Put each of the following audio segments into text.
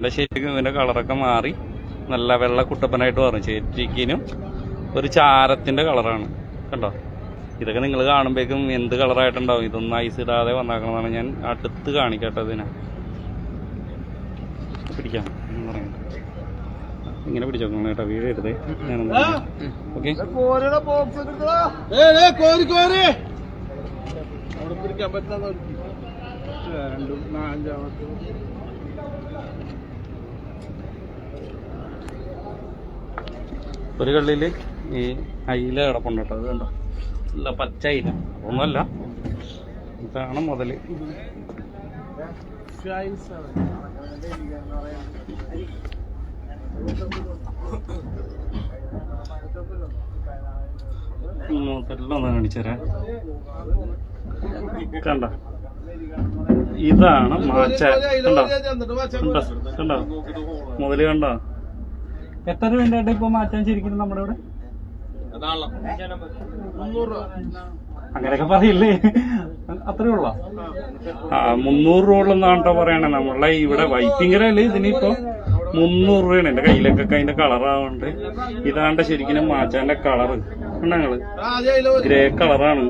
ശരിക്കും ഇവന്റെ കളറൊക്കെ മാറി നല്ല വെള്ള കുട്ടപ്പനായിട്ട് പറഞ്ഞു. ശരിക്കും ഒരു ചാരത്തിന്റെ കളറാണ് കണ്ടോ. ഇതൊക്കെ നിങ്ങൾ കാണുമ്പോഴേക്കും എന്ത് കളറായിട്ടുണ്ടാവും. ഇതൊന്നും ഐസ് ഇടാതെ വന്നാക്കണമെന്നാണ് ഞാൻ അടുത്ത് കാണിക്കട്ടെ. ഇതിനെ പിടിക്കാം ഇങ്ങനെ പിടിച്ചോക്കണം കേട്ടോ, വീട് എടുത്തേ. ഓക്കെ ഒരു കള്ളിയില് ഈ അയില കിടപ്പുണ്ട് കേട്ടോ. അത് കണ്ടോ, നല്ല പച്ച അയില, ഒന്നുമല്ല, ഇതാണ് മുതല്. മുതലെല്ലാം കാണിച്ചുതരാം. കണ്ട, ഇതാണ് മാച്ച. കണ്ടോ കണ്ടോ മുതല് കണ്ടോ. എത്ര രൂപ ഇപ്പൊ മാറ്റാൻ ശരിക്കും നമ്മുടെ ഇവിടെ? അങ്ങനെയൊക്കെ പറയില്ലേ, അത്രേ ഉള്ളോ? 300 രൂപ എന്നാട്ടോ പറയണേ. നമ്മളെ ഇവിടെ വൈപ്പിങ്കരല്ലേ ഇതിനിപ്പോ 300 രൂപയാണ്. എന്റെ കയ്യിലൊക്കെ അതിന്റെ കളറാവുന്നുണ്ട്. ഇതാണ്ട് ശരിക്കും മാച്ചാന്റെ കളറ് കണ്ടങ്ങള്, ഗ്രേ കളറാണ്,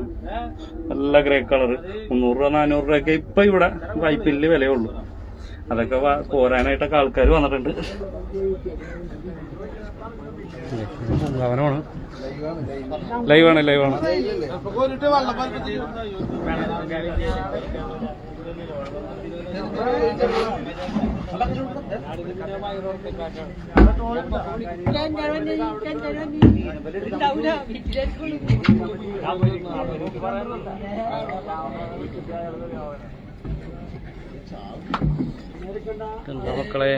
നല്ല ഗ്രേ കളറ്. 300 രൂപ 400 രൂപയൊക്കെ ഇപ്പൊ ഇവിടെ വൈപ്പില് വിലയുള്ളൂ. അതൊക്കെ പോരാനായിട്ടൊക്കെ ആൾക്കാർ വന്നിട്ടുണ്ട്. അവനാണ് ലൈവാണ്. എന്താ മക്കളെ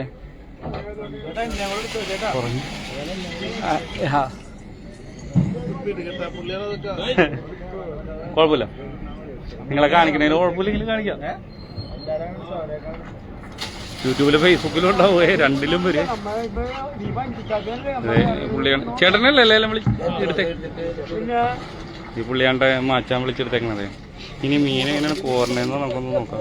കുഴപ്പമില്ല, നിങ്ങളെ കാണിക്കണേന് കുഴപ്പമില്ലെങ്കിലും കാണിക്കാം. യൂട്യൂബിലും ഫേസ്ബുക്കിലും ഉണ്ടാവേ, രണ്ടിലും വരും. പുള്ളിയാണ് ചേട്ടനല്ലേ എല്ലാം വിളിച്ചെടുത്തേ. ഈ പുള്ളിയാണ്ട് മാച്ചാൻ വിളിച്ചെടുത്തേക്കണതേ. ഇനി മീൻ എങ്ങനെയാണ് കോരണേന്ന് നമുക്കൊന്ന് നോക്കാം.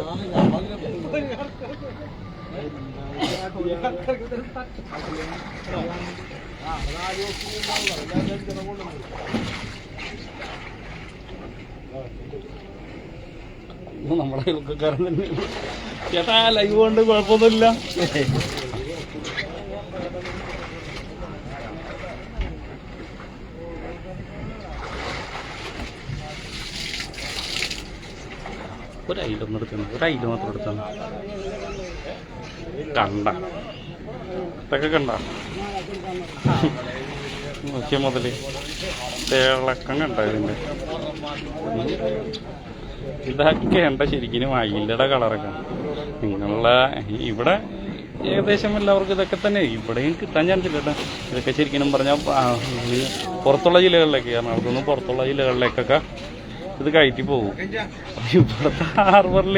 നമ്മുടെ അയൽക്കാരൻ തന്നെ ചേട്ടാ, ലൈവ് കൊണ്ട് കുഴപ്പമൊന്നുമില്ല. ഒരയിലൊന്നും എടുക്കണം, ഒരയില് മാത്രം എടുത്താണ്. കണ്ട ഇതൊക്കെ കണ്ട നോക്കിയ മുതല് തിളക്കം കണ്ട ഇതിന്റെ. ഇതൊക്കെ ഉണ്ട് ശരിക്കും അയിലയുടെ കളറൊക്കെ. നിങ്ങളുടെ ഇവിടെ ഏകദേശം എല്ലാവർക്കും ഇതൊക്കെ തന്നെ ഇവിടെയും കിട്ടാൻ ചാൻസ് ഇല്ല കേട്ടോ. ഇതൊക്കെ ശരിക്കും പറഞ്ഞാൽ പുറത്തുള്ള ജില്ലകളിലേക്ക്, എറണാകുളത്തുനിന്ന് പുറത്തുള്ള ജില്ലകളിലേക്കൊക്കെ ഇത് കയറ്റി പോകും. ഇവിടുത്തെ ഹാർബറിൽ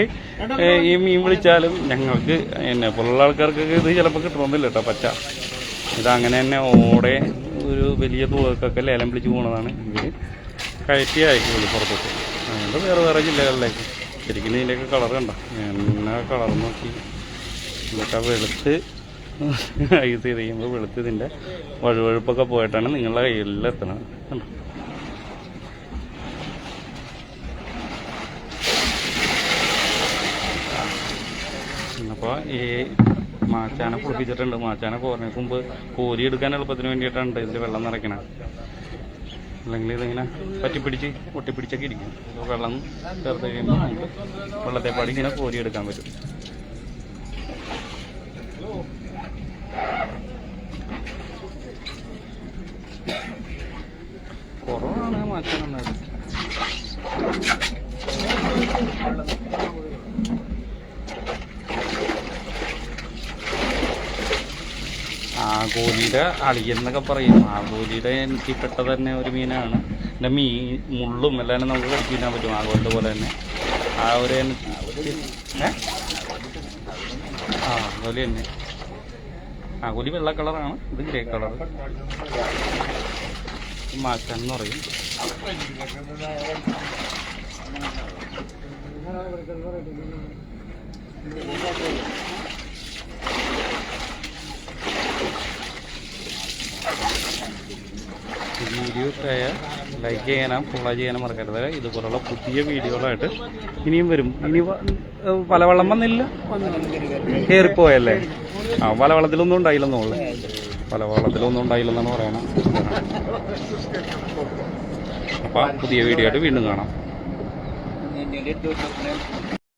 ഈ മീൻ വിളിച്ചാലും ഞങ്ങൾക്ക് എന്നെ പോലുള്ള ആൾക്കാർക്കൊക്കെ ഇത് ചിലപ്പോൾ കിട്ടണമെന്നില്ല കേട്ടോ. പച്ച ഇതങ്ങനെ തന്നെ ഓടെ ഒരു വലിയ തൂക്കൊക്കെ ലേലം വിളിച്ച് പോകുന്നതാണ്. ഇവർ കയറ്റി അയക്കുള്ളൂ പുറത്തേക്ക്. അതുകൊണ്ട് വേറെ ജില്ലകളിലേക്ക്. ശരിക്കും ഇതിൻ്റെയൊക്കെ കളർ കണ്ടോ, എന്നെ കളർ നോക്കി. ഇതൊക്കെ വെളുത്ത് ഐസ് ചെയ്ത് കഴിയുമ്പോൾ വെളുത്ത് ഇതിൻ്റെ വഴുവഴുപ്പൊക്കെ പോയിട്ടാണ് നിങ്ങളുടെ കയ്യിലെത്തണത് കണ്ടോ. അപ്പോൾ ഈ മാച്ചാനെ പൊളിപ്പിച്ചിട്ടുണ്ട്. മാച്ചാനെ കോരണേക്ക് മുമ്പ് കോരിയെടുക്കാൻ എളുപ്പത്തിന് വേണ്ടിയിട്ടാണ് ഇതിൽ വെള്ളം നിറയ്ക്കണം. അല്ലെങ്കിൽ ഇതിങ്ങനെ പറ്റിപ്പിടിച്ച് ഒട്ടിപ്പിടിച്ചൊക്കെ ഇരിക്കും. വെള്ളം ചേർത്ത് കഴിയുമ്പോൾ നമുക്ക് വെള്ളത്തെപ്പാടി ഇങ്ങനെ കോരിയെടുക്കാൻ പറ്റും. കുറവാണ് മാച്ചാൻ നന്നായിട്ട്. ആഗോലിയുടെ അളിയെന്നൊക്കെ പറയും. ആഗോലിയുടെ എനിക്ക് പെട്ടത് തന്നെ ഒരു മീനാണ്. എൻ്റെ മുള്ളും എല്ലാം നമുക്ക് കഴിക്കാൻ പറ്റും ആഗോലിയുടെ പോലെ തന്നെ. ആ ഒരു ആഗോലി തന്നെ. ആഗോലി വെള്ള കളറാണ്, ഇത് ഗ്രേ കളർ. മാച്ചാൻ എന്ന് പറയും. വീഡിയോ ഇഷ്ടമായ ലൈക്ക് ചെയ്യാനും ഫോളോ ചെയ്യാനും മറക്കരുത്. ഇതുപോലുള്ള പുതിയ വീഡിയോകളായിട്ട് ഇനിയും വരും. ഇനി പലവെള്ളം വന്നില്ല, കയറിപ്പോയല്ലേ? ആ, പലവെള്ളത്തിലൊന്നും ഉണ്ടായില്ലെന്നുള്ളു. പലവെള്ളത്തിലൊന്നും ഉണ്ടായില്ലെന്നാണ് പറയണത്. അപ്പം പുതിയ വീഡിയോ ആയിട്ട് വീണ്ടും കാണാം.